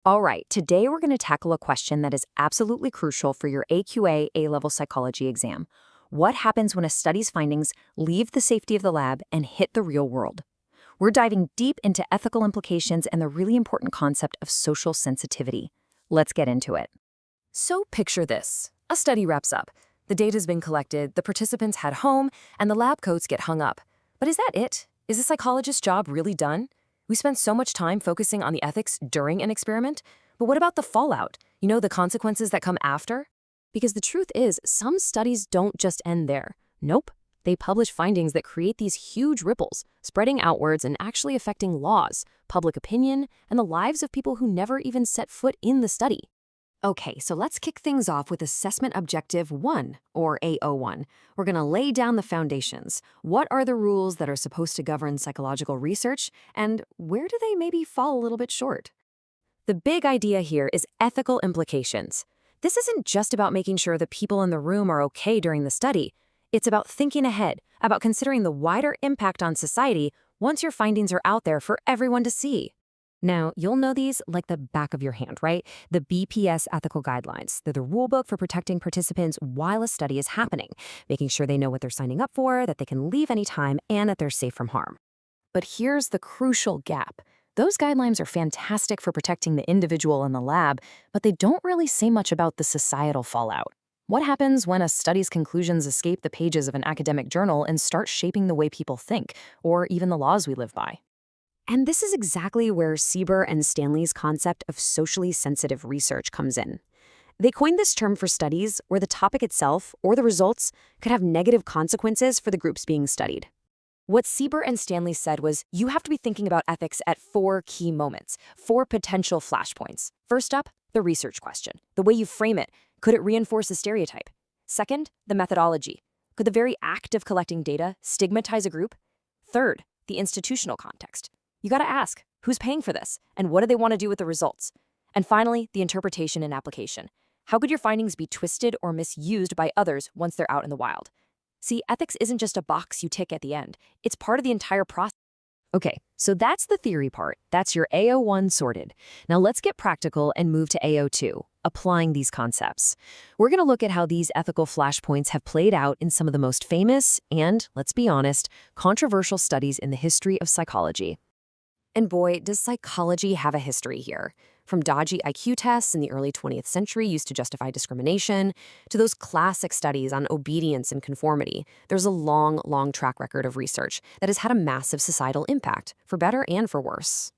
All right, today we're going to tackle a question that is absolutely crucial for your AQA A-level psychology exam. What happens when a study's findings leave the safety of the lab and hit the real world? We're diving deep into ethical implications and the really important concept of social sensitivity. Let's get into it. So picture this. A study wraps up. The data's been collected, the participants head home, and the lab coats get hung up. But is that it? Is the psychologist's job really done? We spend so much time focusing on the ethics during an experiment, but what about the fallout? The consequences that come after? Because the truth is, some studies don't just end there. Nope. They publish findings that create these huge ripples, spreading outwards and actually affecting laws, public opinion, and the lives of people who never even set foot in the study. Okay, so let's kick things off with Assessment Objective 1, or AO1. We're going to lay down the foundations. What are the rules that are supposed to govern psychological research, and where do they maybe fall a little bit short? The big idea here is ethical implications. This isn't just about making sure the people in the room are okay during the study. It's about thinking ahead, about considering the wider impact on society once your findings are out there for everyone to see. Now, you'll know these like the back of your hand, right? The BPS ethical guidelines. They're the rulebook for protecting participants while a study is happening, making sure they know what they're signing up for, that they can leave anytime, and that they're safe from harm. But here's the crucial gap. Those guidelines are fantastic for protecting the individual in the lab, but they don't really say much about the societal fallout. What happens when a study's conclusions escape the pages of an academic journal and start shaping the way people think, or even the laws we live by? And this is exactly where Sieber and Stanley's concept of socially sensitive research comes in. They coined this term for studies where the topic itself or the results could have negative consequences for the groups being studied. What Sieber and Stanley said was, you have to be thinking about ethics at 4 key moments, 4 potential flashpoints. First up, the research question. The way you frame it, could it reinforce a stereotype? Second, the methodology. Could the very act of collecting data stigmatize a group? Third, the institutional context. You gotta ask, who's paying for this? And what do they want to do with the results? And finally, the interpretation and application. How could your findings be twisted or misused by others once they're out in the wild? See, ethics isn't just a box you tick at the end. It's part of the entire process. Okay, so that's the theory part. That's your AO1 sorted. Now let's get practical and move to AO2, applying these concepts. We're gonna look at how these ethical flashpoints have played out in some of the most famous and, let's be honest, controversial studies in the history of psychology. And boy, does psychology have a history here. From dodgy IQ tests in the early 20th century used to justify discrimination, to those classic studies on obedience and conformity, there's a long, long track record of research that has had a massive societal impact, for better and for worse.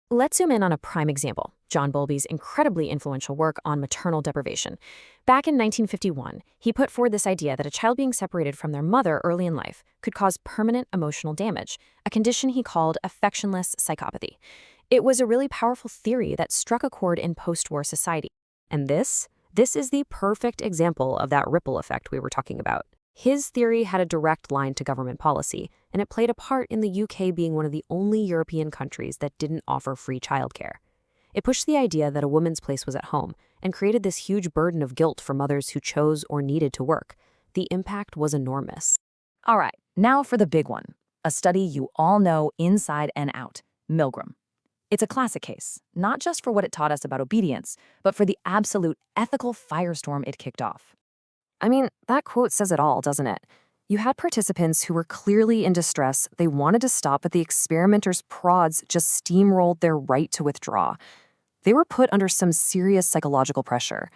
Let's zoom in on a prime example, John Bowlby's incredibly influential work on maternal deprivation. Back in 1951, he put forward this idea that a child being separated from their mother early in life could cause permanent emotional damage, a condition he called affectionless psychopathy. It was a really powerful theory that struck a chord in post-war society. And this is the perfect example of that ripple effect we were talking about. His theory had a direct line to government policy, and it played a part in the UK being one of the only European countries that didn't offer free childcare. It pushed the idea that a woman's place was at home and created this huge burden of guilt for mothers who chose or needed to work. The impact was enormous. All right, now for the big one, a study you all know inside and out, Milgram. It's a classic case, not just for what it taught us about obedience, but for the absolute ethical firestorm it kicked off. I mean, that quote says it all, doesn't it? You had participants who were clearly in distress. They wanted to stop, but the experimenters' prods just steamrolled their right to withdraw. They were put under some serious psychological pressure.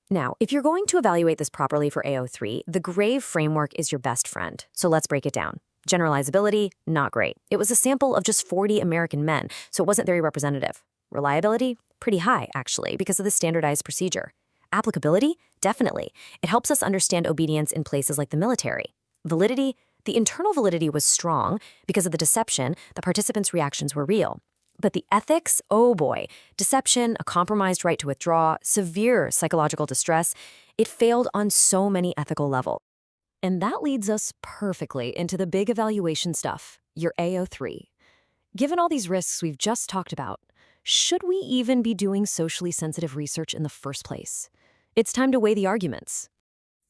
Now, if you're going to evaluate this properly for AO3, the GRAVE framework is your best friend. So let's break it down. Generalizability, not great. It was a sample of just 40 American men, so it wasn't very representative. Reliability, pretty high, actually, because of the standardized procedure. Applicability? Definitely. It helps us understand obedience in places like the military. Validity? The internal validity was strong because of the deception. The participants' reactions were real. But the ethics? Oh boy. Deception, a compromised right to withdraw, severe psychological distress. It failed on so many ethical levels. And that leads us perfectly into the big evaluation stuff, your AO3. Given all these risks we've just talked about, should we even be doing socially sensitive research in the first place? It's time to weigh the arguments.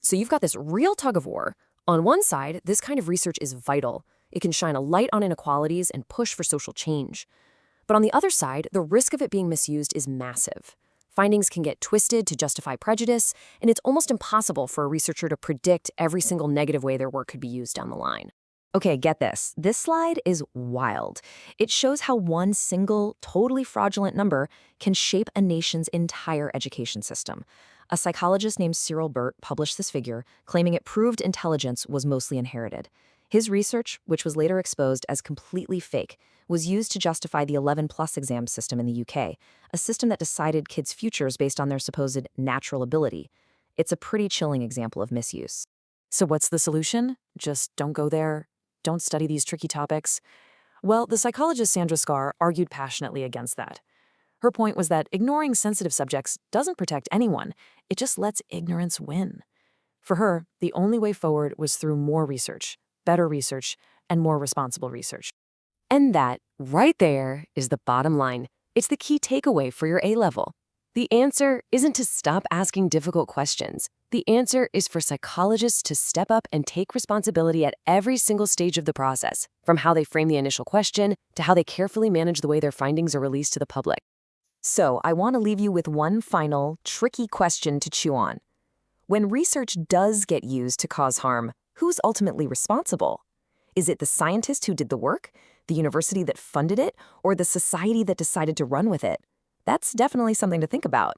So you've got this real tug-of-war. On one side, this kind of research is vital. It can shine a light on inequalities and push for social change. But on the other side, the risk of it being misused is massive. Findings can get twisted to justify prejudice, and it's almost impossible for a researcher to predict every single negative way their work could be used down the line. Okay, get this. This slide is wild. It shows how one single, totally fraudulent number can shape a nation's entire education system. A psychologist named Cyril Burt published this figure, claiming it proved intelligence was mostly inherited. His research, which was later exposed as completely fake, was used to justify the 11+ exam system in the UK, a system that decided kids' futures based on their supposed natural ability. It's a pretty chilling example of misuse. So what's the solution? Just don't go there? Don't study these tricky topics? Well, the psychologist Sandra Scar argued passionately against that. Her point was that ignoring sensitive subjects doesn't protect anyone, it just lets ignorance win. For her, the only way forward was through more research, better research, and more responsible research. And that, right there, is the bottom line. It's the key takeaway for your A-level. The answer isn't to stop asking difficult questions. The answer is for psychologists to step up and take responsibility at every single stage of the process, from how they frame the initial question to how they carefully manage the way their findings are released to the public. So, I want to leave you with one final, tricky question to chew on. When research does get used to cause harm, who's ultimately responsible? Is it the scientist who did the work, the university that funded it, or the society that decided to run with it? That's definitely something to think about.